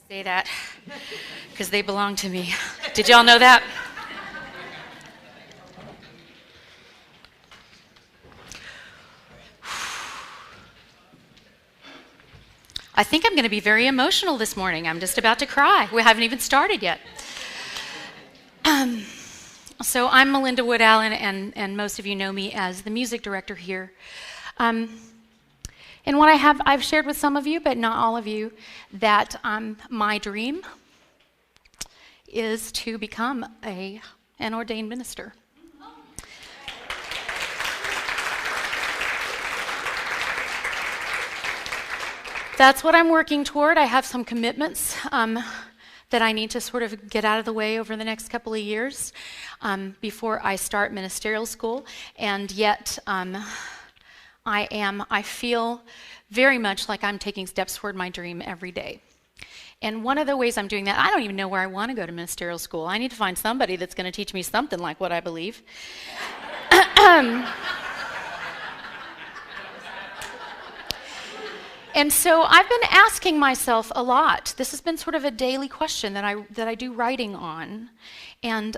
say that because they belong to me. Did y'all know that? I think I'm going to be very emotional this morning. I'm just about to cry. We haven't even started yet. So I'm Melinda Wood-Allen, and most of you know me as the music director here. And what I've shared with some of you, but not all of you, that my dream is to become an ordained minister. That's what I'm working toward. I have some commitments that I need to sort of get out of the way over the next couple of years before I start ministerial school. And yet I feel very much like I'm taking steps toward my dream every day. And one of the ways I'm doing that, I don't even know where I want to go to ministerial school. I need to find somebody that's going to teach me something like what I believe. And so I've been asking myself a lot. This has been sort of a daily question that I do writing on, and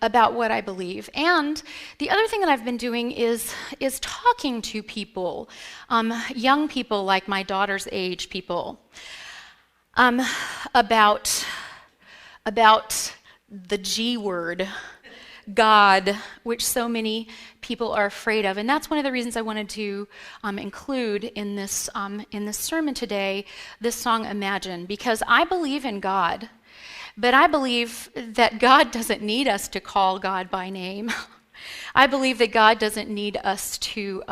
about what I believe. And the other thing that I've been doing is talking to people, young people like my daughter's age people, about the G word, God, which so many people are afraid of. And that's one of the reasons I wanted to include in this sermon today this song, Imagine, because I believe in God, but I believe that God doesn't need us to call God by name. I believe that God doesn't need us to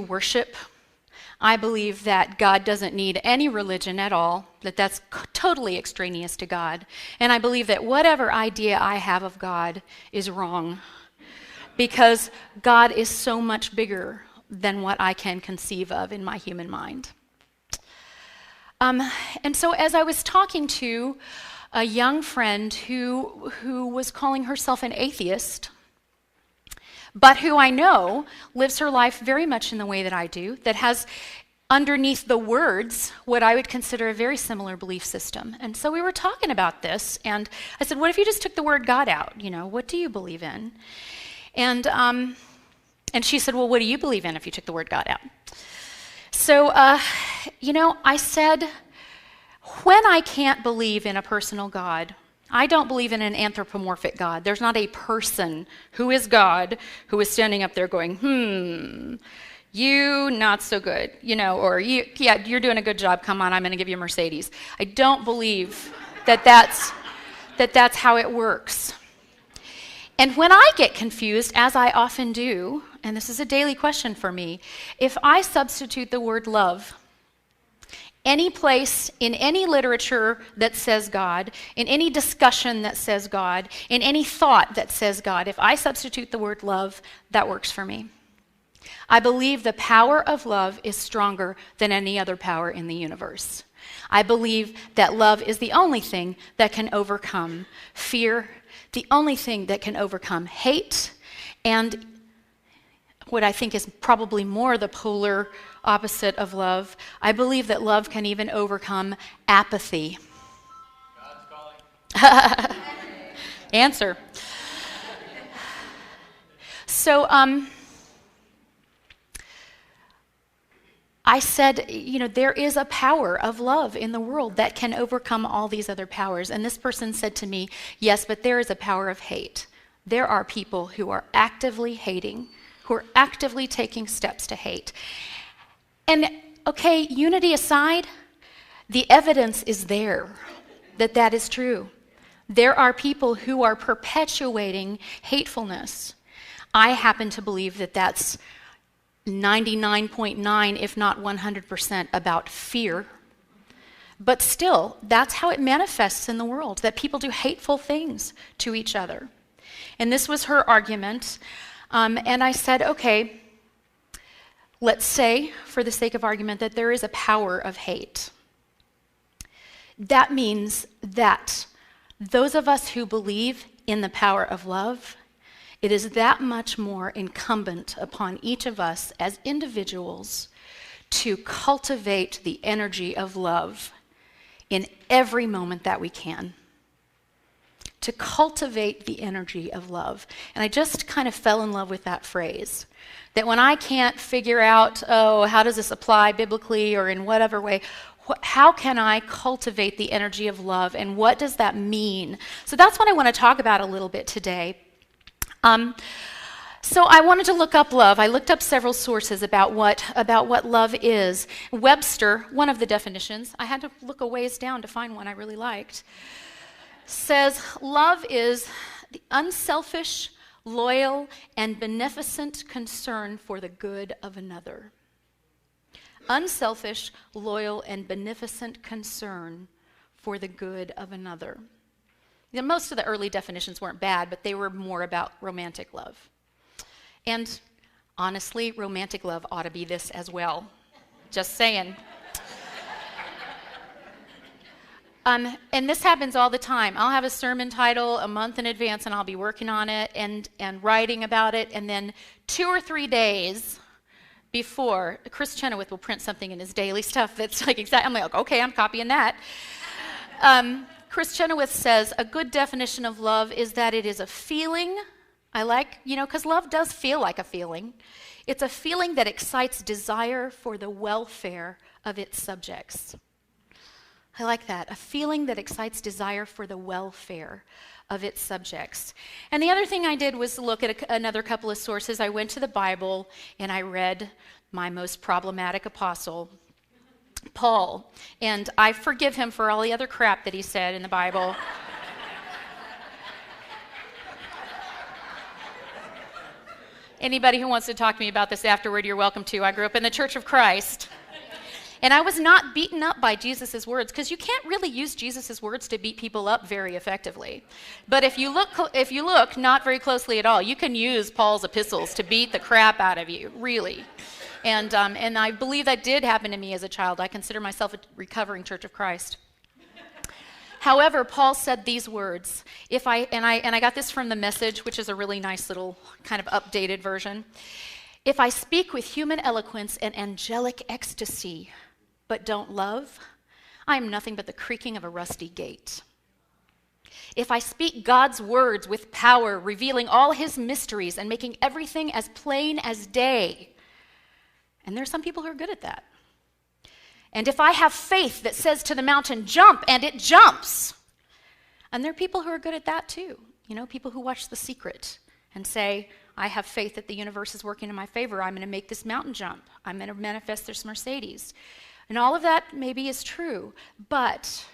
worship. I believe that God doesn't need any religion at all, that's totally extraneous to God. And I believe that whatever idea I have of God is wrong, because God is so much bigger than what I can conceive of in my human mind. And so as I was talking to a young friend who was calling herself an atheist, but who I know lives her life very much in the way that I do, that has underneath the words what I would consider a very similar belief system. And so we were talking about this, and I said, what if you just took the word God out? You know, what do you believe in? And she said, well, what do you believe in if you took the word God out? So, I said, when I can't believe in a personal God, I don't believe in an anthropomorphic God. There's not a person who is God who is standing up there going, you not so good, or you're doing a good job, come on, I'm going to give you a Mercedes. I don't believe that's how it works. And when I get confused, as I often do, and this is a daily question for me, if I substitute the word love, any place in any literature that says God, in any discussion that says God, in any thought that says God, if I substitute the word love, that works for me. I believe the power of love is stronger than any other power in the universe. I believe that love is the only thing that can overcome fear, the only thing that can overcome hate, and what I think is probably more the polar opposite of love, I believe that love can even overcome apathy. God's calling. Answer. So, I said, there is a power of love in the world that can overcome all these other powers. And this person said to me, yes, but there is a power of hate. There are people who are actively hating, who are actively taking steps to hate. And okay, unity aside, the evidence is there that is true. There are people who are perpetuating hatefulness. I happen to believe that that's 99.9, if not 100%, about fear. But still, that's how it manifests in the world, that people do hateful things to each other. And this was her argument. And I said, okay, let's say, for the sake of argument, that there is a power of hate. That means that those of us who believe in the power of love, it is that much more incumbent upon each of us as individuals to cultivate the energy of love in every moment that we can. To cultivate the energy of love. And I just kind of fell in love with that phrase. That when I can't figure out, how does this apply biblically or in whatever way, how can I cultivate the energy of love, and what does that mean? So that's what I want to talk about a little bit today. So I wanted to look up love. I looked up several sources about what love is. Webster, one of the definitions, I had to look a ways down to find one I really liked, says love is the unselfish, loyal, and beneficent concern for the good of another. Unselfish, loyal, and beneficent concern for the good of another. Most of the early definitions weren't bad, but they were more about romantic love. And honestly, romantic love ought to be this as well. Just saying. And this happens all the time. I'll have a sermon title a month in advance, and I'll be working on it and writing about it, and then 2 or 3 days before, Chris Chenoweth will print something in his daily stuff that's like exact. I'm like, okay, I'm copying that. Chris Chenoweth says, a good definition of love is that it is a feeling. I like, because love does feel like a feeling. It's a feeling that excites desire for the welfare of its subjects. I like that, a feeling that excites desire for the welfare of its subjects. And the other thing I did was look at another couple of sources. I went to the Bible and I read my most problematic apostle, Paul. And I forgive him for all the other crap that he said in the Bible. Anybody who wants to talk to me about this afterward, you're welcome to. I grew up in the Church of Christ. And I was not beaten up by Jesus' words, because you can't really use Jesus' words to beat people up very effectively. But if you look not very closely at all, you can use Paul's epistles to beat the crap out of you, really. And I believe that did happen to me as a child. I consider myself a recovering Church of Christ. However, Paul said these words. I got this from the Message, which is a really nice little kind of updated version. If I speak with human eloquence and angelic ecstasy, but don't love, I am nothing but the creaking of a rusty gate. If I speak God's words with power, revealing all his mysteries and making everything as plain as day, and there's some people who are good at that. And if I have faith that says to the mountain, jump, and it jumps, and there are people who are good at that too. People who watch The Secret and say, I have faith that the universe is working in my favor. I'm going to make this mountain jump. I'm going to manifest this Mercedes. And all of that maybe is true, but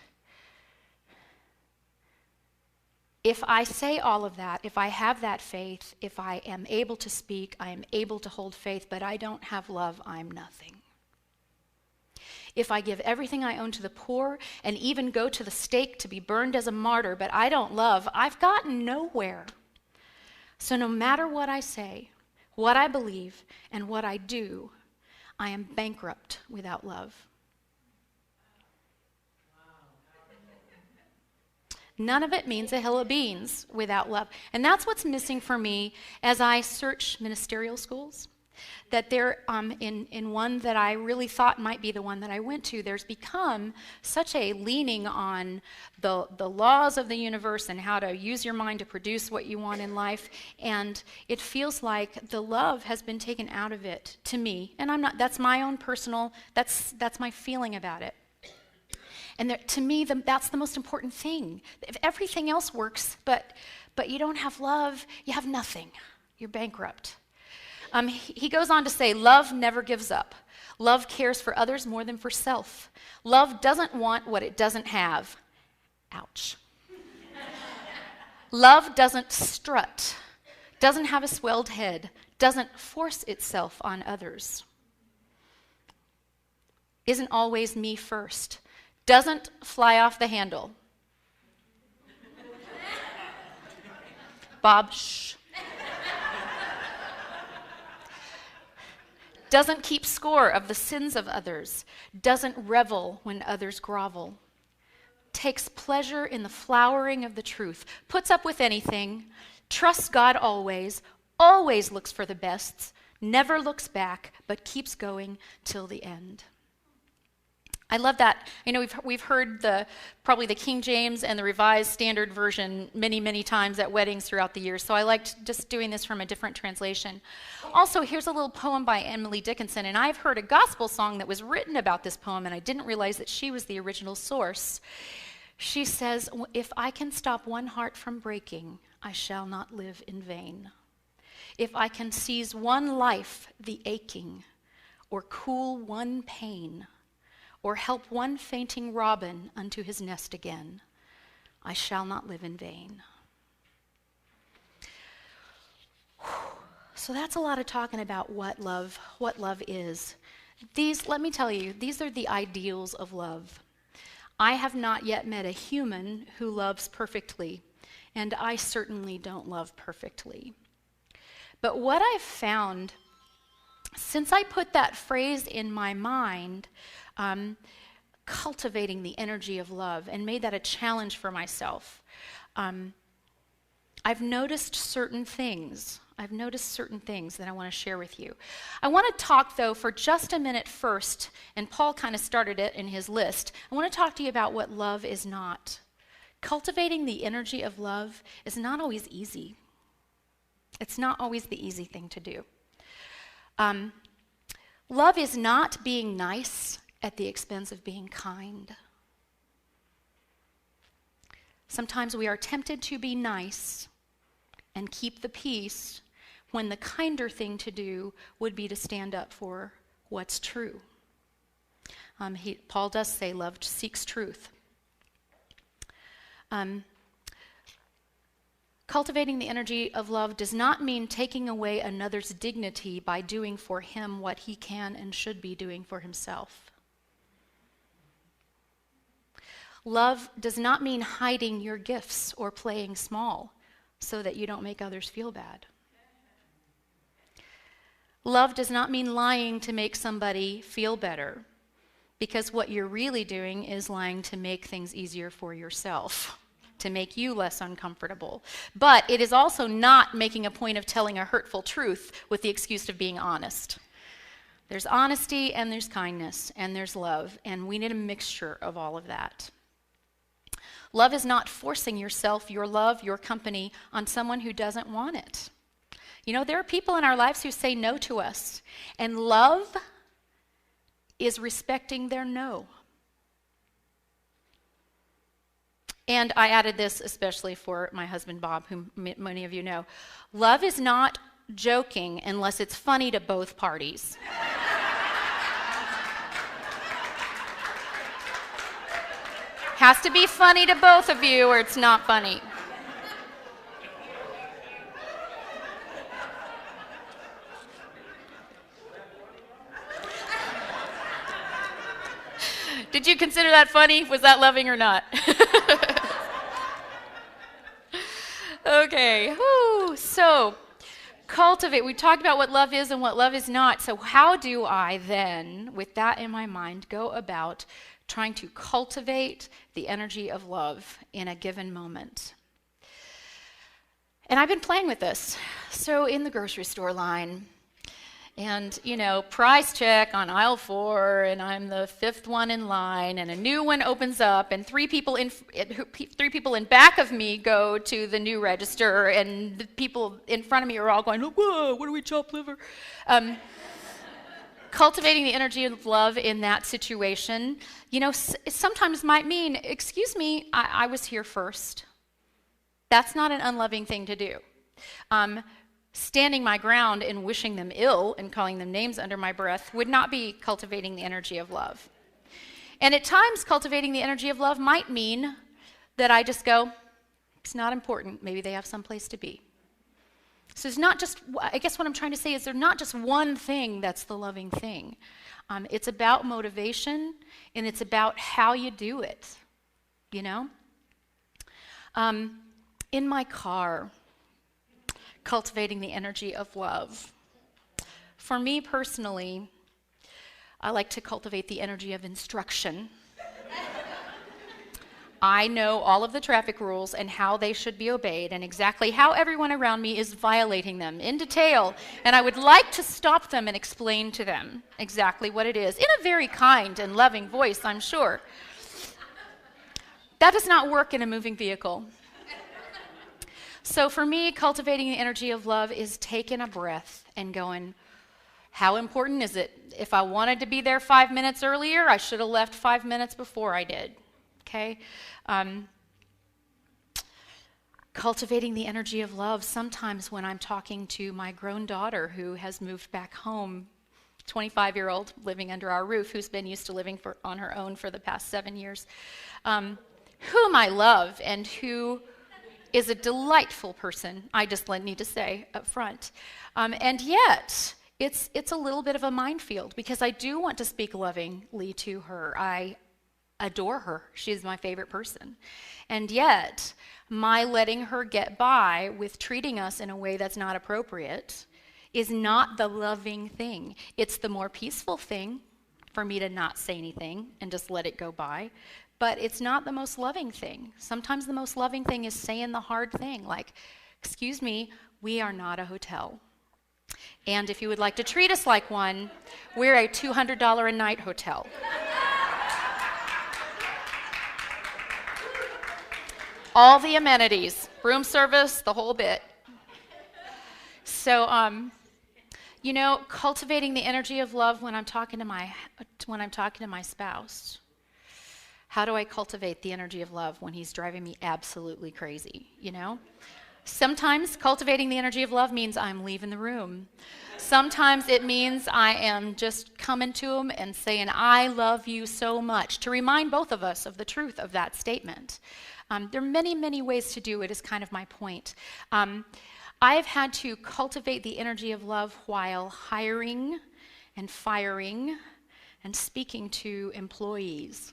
if I say all of that, if I have that faith, if I am able to speak, I am able to hold faith, but I don't have love, I'm nothing. If I give everything I own to the poor and even go to the stake to be burned as a martyr, but I don't love, I've gotten nowhere. So no matter what I say, what I believe, and what I do, I am bankrupt without love. None of it means a hill of beans without love. And that's what's missing for me as I search ministerial schools. That there, in one that I really thought might be the one that I went to, there's become such a leaning on the laws of the universe and how to use your mind to produce what you want in life, and it feels like the love has been taken out of it to me. And that's my own personal, that's my feeling about it. And to me, that's the most important thing. If everything else works, but you don't have love, you have nothing. You're bankrupt. He goes on to say, love never gives up. Love cares for others more than for self. Love doesn't want what it doesn't have. Ouch. Love doesn't strut, doesn't have a swelled head, doesn't force itself on others. Isn't always me first. Doesn't fly off the handle. Bob, shh. Doesn't keep score of the sins of others, doesn't revel when others grovel, takes pleasure in the flowering of the truth, puts up with anything, trusts God always, always looks for the best, never looks back, but keeps going till the end. I love that. I know we've heard probably the King James and the Revised Standard Version many times at weddings throughout the years, so I liked just doing this from a different translation. Also, here's a little poem by Emily Dickinson, and I've heard a gospel song that was written about this poem, and I didn't realize that she was the original source. She says, "If I can stop one heart from breaking, I shall not live in vain. If I can seize one life, the aching, or cool one pain, or help one fainting robin unto his nest again, I shall not live in vain." So that's a lot of talking about what love is. Let me tell you, these are the ideals of love. I have not yet met a human who loves perfectly, and I certainly don't love perfectly. But what I've found, since I put that phrase in my mind, cultivating the energy of love, and made that a challenge for myself, I've noticed certain things. That I want to share with you. I want to talk, though, for just a minute first, and Paul kind of started it in his list. I want to talk to you about what love is not. Cultivating the energy of love is not always easy. It's not always the easy thing to do. Love is not being nice at the expense of being kind. Sometimes we are tempted to be nice and keep the peace when the kinder thing to do would be to stand up for what's true. Paul does say love seeks truth. Cultivating the energy of love does not mean taking away another's dignity by doing for him what he can and should be doing for himself. Love does not mean hiding your gifts or playing small so that you don't make others feel bad. Love does not mean lying to make somebody feel better, because what you're really doing is lying to make things easier for yourself, to make you less uncomfortable. But it is also not making a point of telling a hurtful truth with the excuse of being honest. There's honesty, and there's kindness, and there's love, and we need a mixture of all of that. Love is not forcing yourself, your love, your company on someone who doesn't want it. You know, there are people in our lives who say no to us, and love is respecting their no. And I added this especially for my husband, Bob, whom many of you know. Love is not joking unless it's funny to both parties. Has to be funny to both of you or it's not funny. Did you consider that funny? Was that loving or not? Okay. Whew. So, cultivate. We talked about what love is and what love is not. So how do I then, with that in my mind, go about trying to cultivate the energy of love in a given moment? And I've been playing with this. So in the grocery store line, and, you know, price check on aisle 4, and I'm the 5th one in line, and a new one opens up, and three people in back of me go to the new register, and the people in front of me are all going, "Whoa, what do we chop liver?" Cultivating the energy of love in that situation, you know, sometimes might mean, "Excuse me, I was here first." That's not an unloving thing to do. Standing my ground and wishing them ill and calling them names under my breath would not be cultivating the energy of love. And at times, cultivating the energy of love might mean that I just go, "It's not important. Maybe they have someplace to be." So it's not just, I guess what I'm trying to say is there's not just one thing that's the loving thing. It's about motivation, and it's about how you do it, you know? In my car, cultivating the energy of love. For me personally, I like to cultivate the energy of instruction. I know all of the traffic rules and how they should be obeyed and exactly how everyone around me is violating them in detail. And I would like to stop them and explain to them exactly what it is in a very kind and loving voice, I'm sure. That does not work in a moving vehicle. So for me, cultivating the energy of love is taking a breath and going, how important is it? If I wanted to be there 5 minutes earlier, I should have left 5 minutes before I did. Okay? Cultivating the energy of love. Sometimes when I'm talking to my grown daughter who has moved back home, 25-year-old living under our roof, who's been used to living on her own for the past 7 years, whom I love and who is a delightful person, I just need to say up front. And yet, it's a little bit of a minefield because I do want to speak lovingly to her. I adore her. She's my favorite person. And yet, my letting her get by with treating us in a way that's not appropriate is not the loving thing. It's the more peaceful thing for me to not say anything and just let it go by. But it's not the most loving thing. Sometimes the most loving thing is saying the hard thing, like, excuse me, we are not a hotel. And if you would like to treat us like one, we're a $200 a night hotel. All the amenities, room service, the whole bit. So, cultivating the energy of love when I'm talking to my spouse. How do I cultivate the energy of love when he's driving me absolutely crazy, Sometimes cultivating the energy of love means I'm leaving the room. Sometimes it means I am just coming to him and saying, I love you so much, to remind both of us of the truth of that statement. There are many, many ways to do it, is kind of my point. I've had to cultivate the energy of love while hiring and firing and speaking to employees.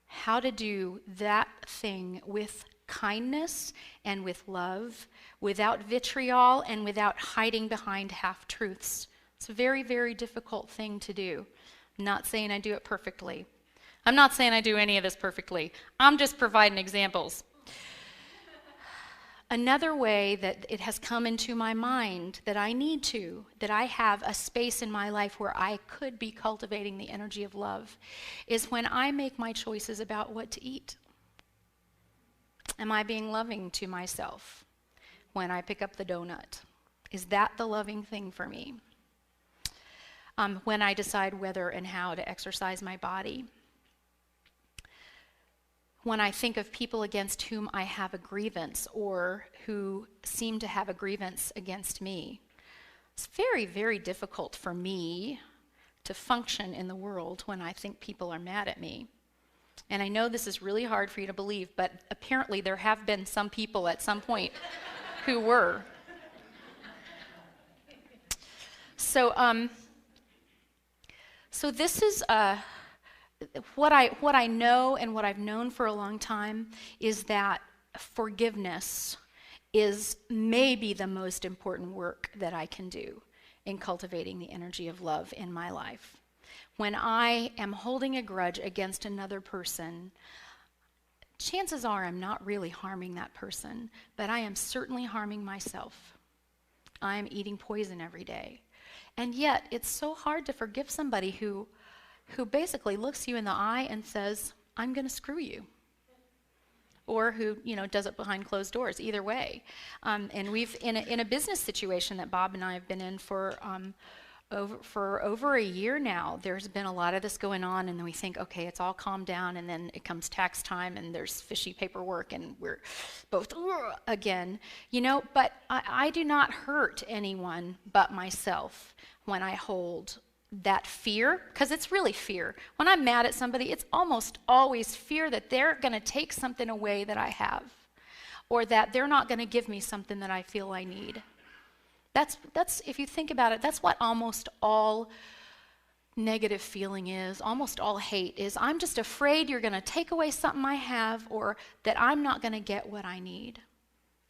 How to do that thing with kindness and with love, without vitriol and without hiding behind half-truths. It's a very, very difficult thing to do. I'm not saying I do it perfectly. I'm not saying I do any of this perfectly. I'm just providing examples. Another way that it has come into my mind that I have a space in my life where I could be cultivating the energy of love, is when I make my choices about what to eat. Am I being loving to myself when I pick up the donut? Is that the loving thing for me? When I decide whether and how to exercise my body. When I think of people against whom I have a grievance or who seem to have a grievance against me. It's very, very difficult for me to function in the world when I think people are mad at me. And I know this is really hard for you to believe, but apparently there have been some people at some point who were. So this is what I know and what I've known for a long time is that forgiveness is maybe the most important work that I can do in cultivating the energy of love in my life. When I am holding a grudge against another person, chances are I'm not really harming that person, but I am certainly harming myself. I am eating poison every day. And yet, it's so hard to forgive somebody who basically looks you in the eye and says, I'm going to screw you. Or who, does it behind closed doors, either way. And we've, in a business situation that Bob and I have been in for over a year now, there's been a lot of this going on, and then we think, okay, it's all calmed down, and then it comes tax time, and there's fishy paperwork, and we're both again, but I do not hurt anyone but myself when I hold that fear, because it's really fear. When I'm mad at somebody, it's almost always fear that they're going to take something away that I have, or that they're not going to give me something that I feel I need. That's if you think about it, that's what almost all negative feeling is, almost all hate is. I'm just afraid you're going to take away something I have, or that I'm not going to get what I need.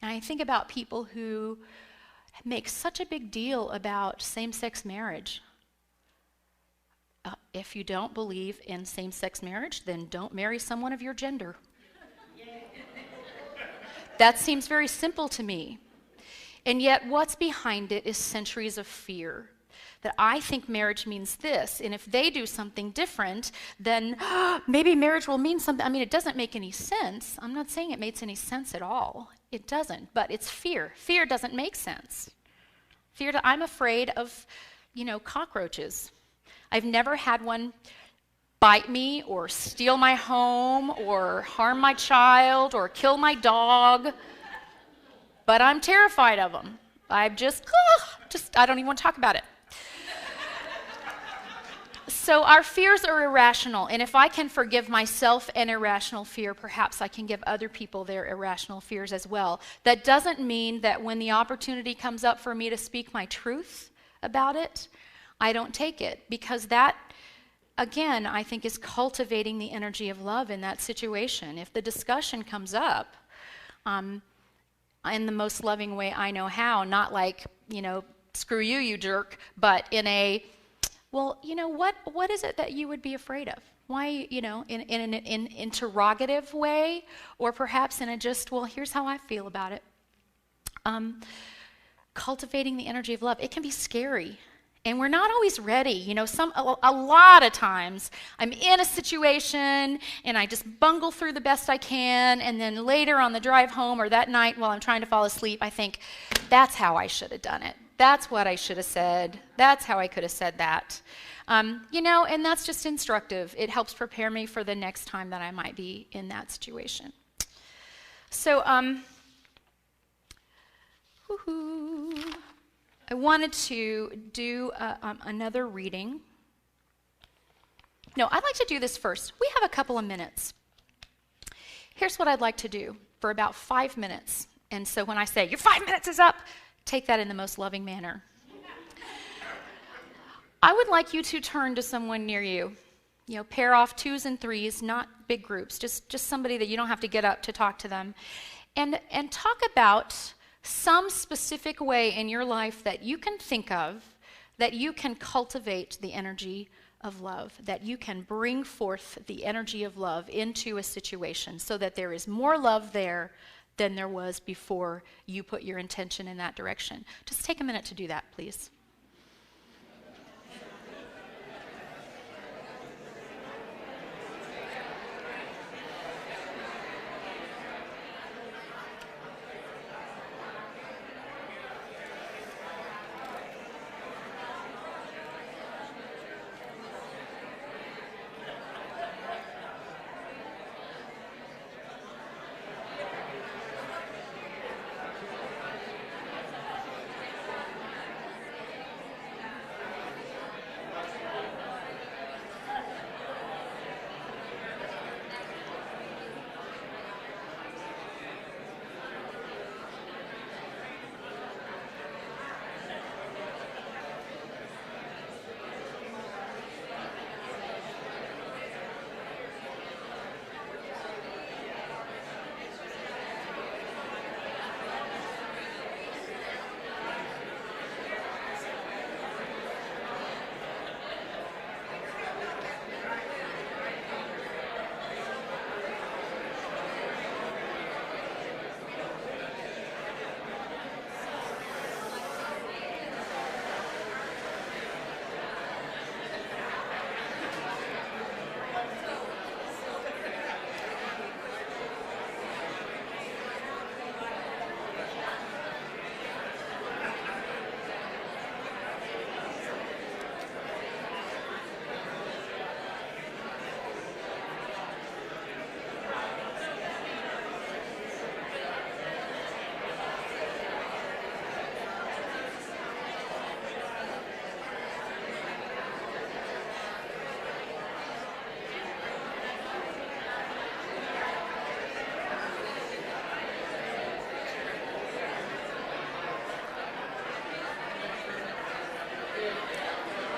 And I think about people who make such a big deal about same-sex marriage. if you don't believe in same-sex marriage, then don't marry someone of your gender. That seems very simple to me. And yet what's behind it is centuries of fear. That I think marriage means this, and if they do something different, then maybe marriage will mean something. I mean, it doesn't make any sense. I'm not saying it makes any sense at all. It doesn't, but it's fear. Fear doesn't make sense. I'm afraid of, cockroaches. I've never had one bite me or steal my home or harm my child or kill my dog, but I'm terrified of them. I don't even want to talk about it. So our fears are irrational, and if I can forgive myself an irrational fear, perhaps I can give other people their irrational fears as well. That doesn't mean that when the opportunity comes up for me to speak my truth about it, I don't take it, because that, again, I think is cultivating the energy of love in that situation. If the discussion comes up in the most loving way I know how, not like, screw you, you jerk, but in a, well, what is it that you would be afraid of? Why, in an interrogative way, or perhaps in a just, well, here's how I feel about it. Cultivating the energy of love. It can be scary, and we're not always ready. A lot of times I'm in a situation and I just bungle through the best I can, and then later on the drive home or that night while I'm trying to fall asleep, I think, that's how I should have done it. That's what I should have said. That's how I could have said that. And that's just instructive. It helps prepare me for the next time that I might be in that situation. So, I wanted to do another reading. No, I'd like to do this first. We have a couple of minutes. Here's what I'd like to do for about 5 minutes. And so when I say, your 5 minutes is up, take that in the most loving manner. I would like you to turn to someone near you. Pair off 2s and 3s, not big groups, just somebody that you don't have to get up to talk to them. And talk about some specific way in your life that you can think of that you can cultivate the energy of love, that you can bring forth the energy of love into a situation so that there is more love there than there was before you put your intention in that direction. Just take a minute to do that, please.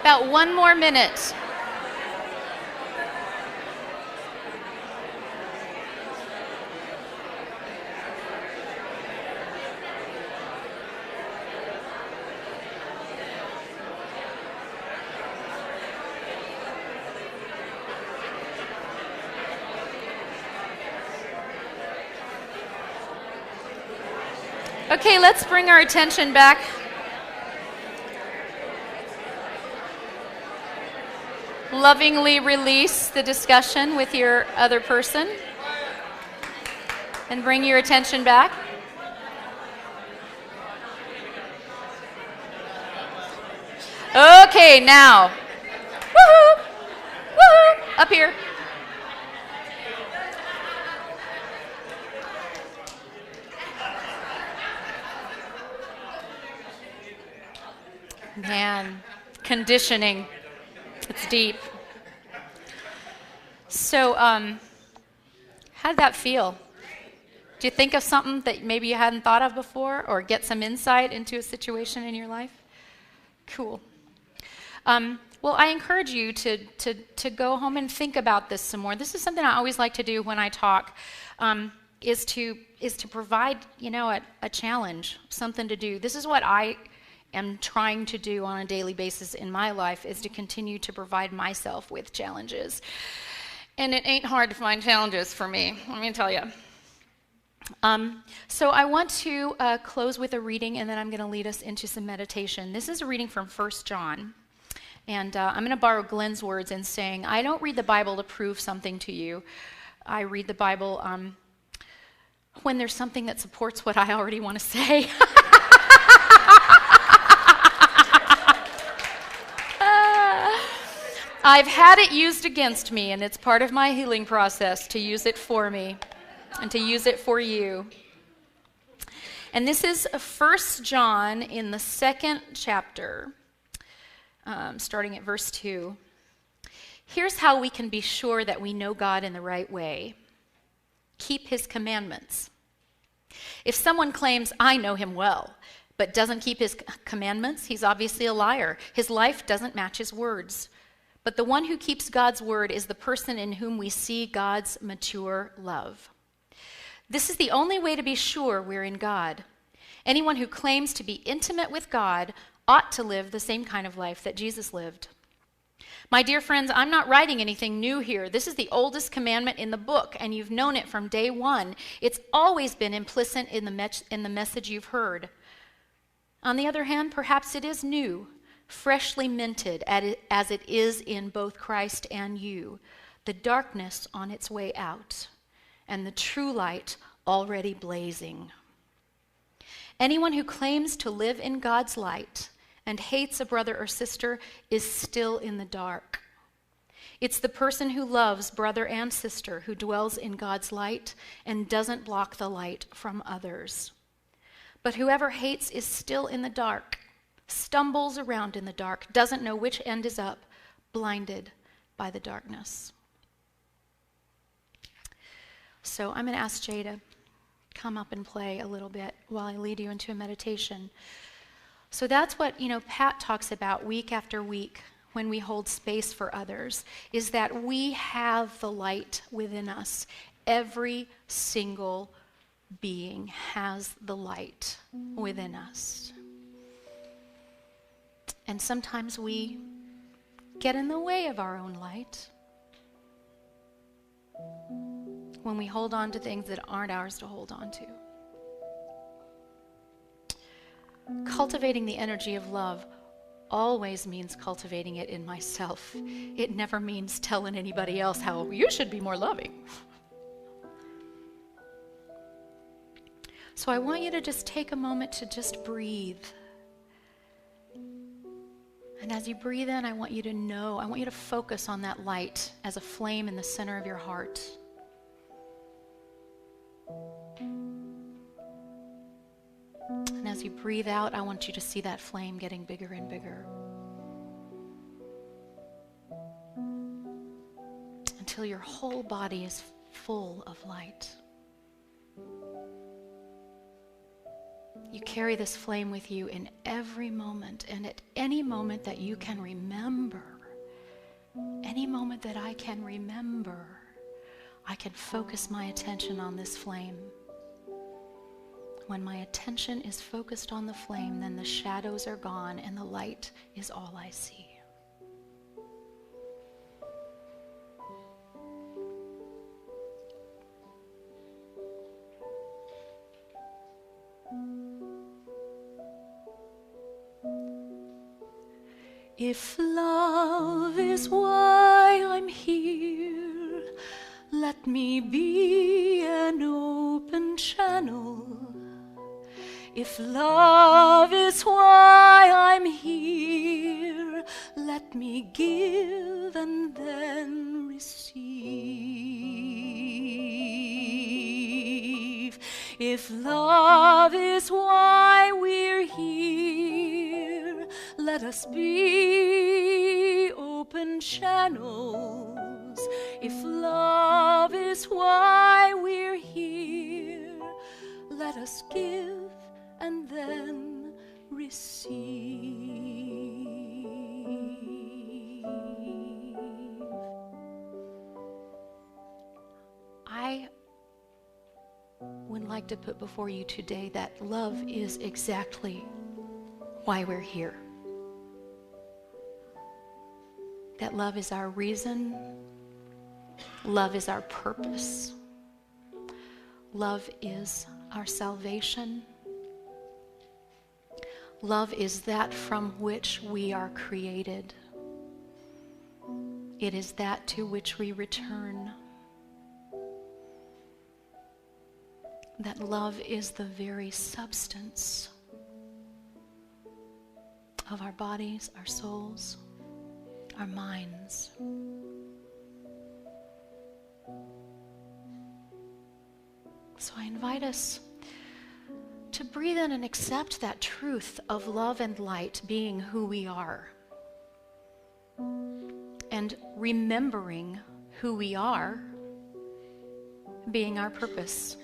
About 1 more minute. Okay, let's bring our attention back. Lovingly release the discussion with your other person and bring your attention back. Okay, now. Woohoo! Woohoo! Up here. Man, conditioning. It's deep. So, how did that feel? Do you think of something that maybe you hadn't thought of before, or get some insight into a situation in your life? Cool. Well, I encourage you to go home and think about this some more. This is something I always like to do when I talk, is to provide, a challenge, something to do. This is what I am trying to do on a daily basis in my life, is to continue to provide myself with challenges. And it ain't hard to find challenges for me, let me tell you. So I want to close with a reading, and then I'm going to lead us into some meditation. This is a reading from 1 John. And I'm going to borrow Glenn's words in saying, I don't read the Bible to prove something to you. I read the Bible when there's something that supports what I already want to say. I've had it used against me, and it's part of my healing process to use it for me and to use it for you. And this is 1 John in the 2nd chapter, starting at verse 2. Here's how we can be sure that we know God in the right way. Keep his commandments. If someone claims, I know him well, but doesn't keep his commandments, he's obviously a liar. His life doesn't match his words. But the one who keeps God's word is the person in whom we see God's mature love. This is the only way to be sure we're in God. Anyone who claims to be intimate with God ought to live the same kind of life that Jesus lived. My dear friends, I'm not writing anything new here. This is the oldest commandment in the book, and you've known it from day one. It's always been implicit in the message you've heard. On the other hand, perhaps it is new, freshly minted as it is in both Christ and you, the darkness on its way out, and the true light already blazing. Anyone who claims to live in God's light and hates a brother or sister is still in the dark. It's the person who loves brother and sister who dwells in God's light and doesn't block the light from others. But whoever hates is still in the dark, stumbles around in the dark, doesn't know which end is up, blinded by the darkness. So I'm going to ask Jay to come up and play a little bit while I lead you into a meditation. So that's what, Pat talks about week after week when we hold space for others, is that we have the light within us. Every single being has the light within us. And sometimes we get in the way of our own light when we hold on to things that aren't ours to hold on to. Cultivating the energy of love always means cultivating it in myself. It never means telling anybody else how you should be more loving. So I want you to just take a moment to just breathe. And as you breathe in, I want you to focus on that light as a flame in the center of your heart. And as you breathe out, I want you to see that flame getting bigger and bigger, until your whole body is full of light. You carry this flame with you in every moment, and at any moment that you can remember, any moment that I can remember, I can focus my attention on this flame. When my attention is focused on the flame, then the shadows are gone and the light is all I see. If love is why I'm here, let me be an open channel. If love is why I'm here, let me give and then receive. If love is why we're here, let us be open channels. If love is why we're here, let us give and then receive. I would like to put before you today that love is exactly why we're here. That love is our reason. Love is our purpose. Love is our salvation. Love is that from which we are created. It is that to which we return. That love is the very substance of our bodies, our souls, our minds. So I invite us to breathe in and accept that truth of love and light being who we are, and remembering who we are being our purpose.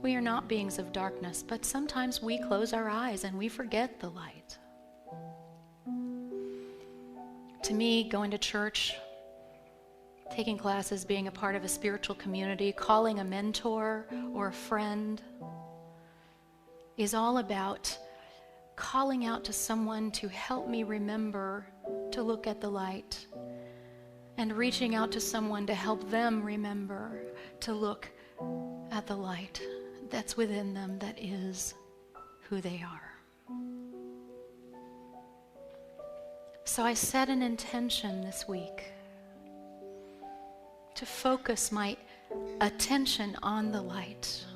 We are not beings of darkness, but sometimes we close our eyes and we forget the light. To me, going to church, taking classes, being a part of a spiritual community, calling a mentor or a friend is all about calling out to someone to help me remember to look at the light, and reaching out to someone to help them remember to look at the light that's within them, that is who they are. So I set an intention this week to focus my attention on the light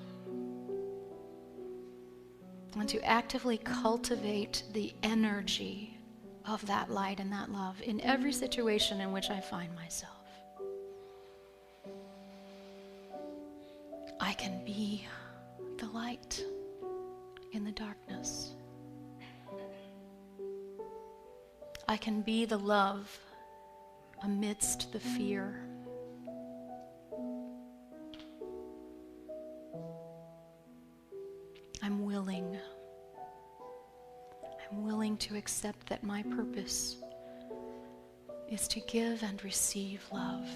and to actively cultivate the energy of that light and that love in every situation in which I find myself. I can be the light in the darkness. I can be the love amidst the fear. I'm willing to accept that my purpose is to give and receive love.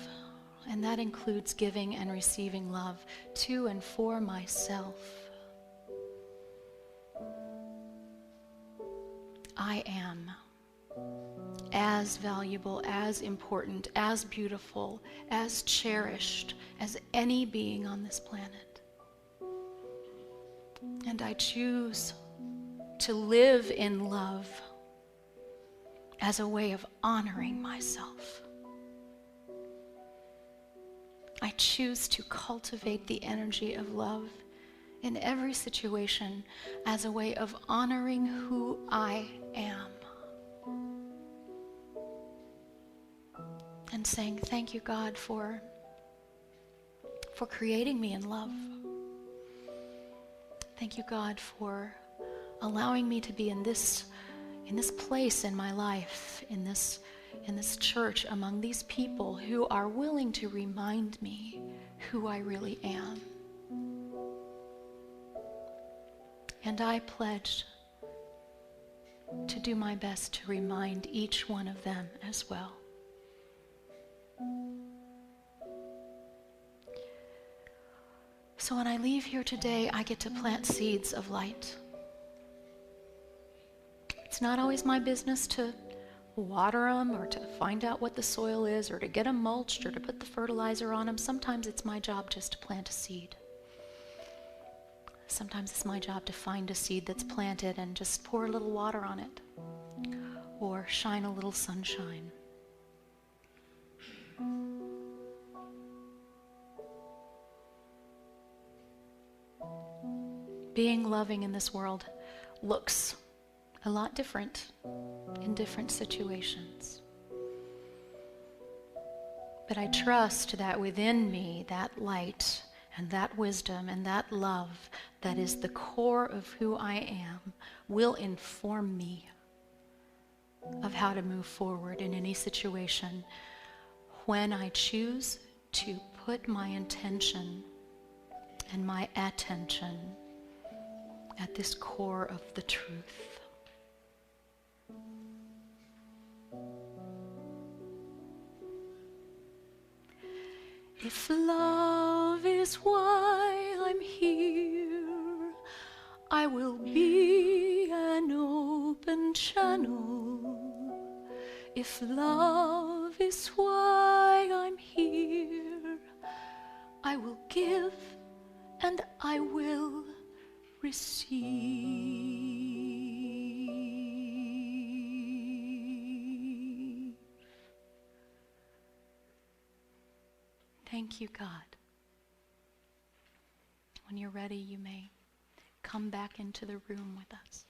And that includes giving and receiving love to and for myself. I am as valuable, as important, as beautiful, as cherished as any being on this planet. And I choose to live in love as a way of honoring myself. I choose to cultivate the energy of love in every situation as a way of honoring who I am. And saying, thank you, God, for creating me in love. Thank you, God, for allowing me to be in this place in my life, in this church, among these people who are willing to remind me who I really am. And I pledge to do my best to remind each one of them as well. So when I leave here today, I get to plant seeds of light. It's not always my business to water them or to find out what the soil is or to get them mulched or to put the fertilizer on them. Sometimes it's my job just to plant a seed. Sometimes it's my job to find a seed that's planted and just pour a little water on it, or shine a little sunshine. Being loving in this world looks a lot different in different situations. But I trust that within me, that light and that wisdom and that love that is the core of who I am will inform me of how to move forward in any situation when I choose to put my intention and my attention at this core of the truth. If love is why I'm here, I will be an open channel. If love is why I'm here, I will give and I will receive. Thank you, God. When you're ready, you may come back into the room with us.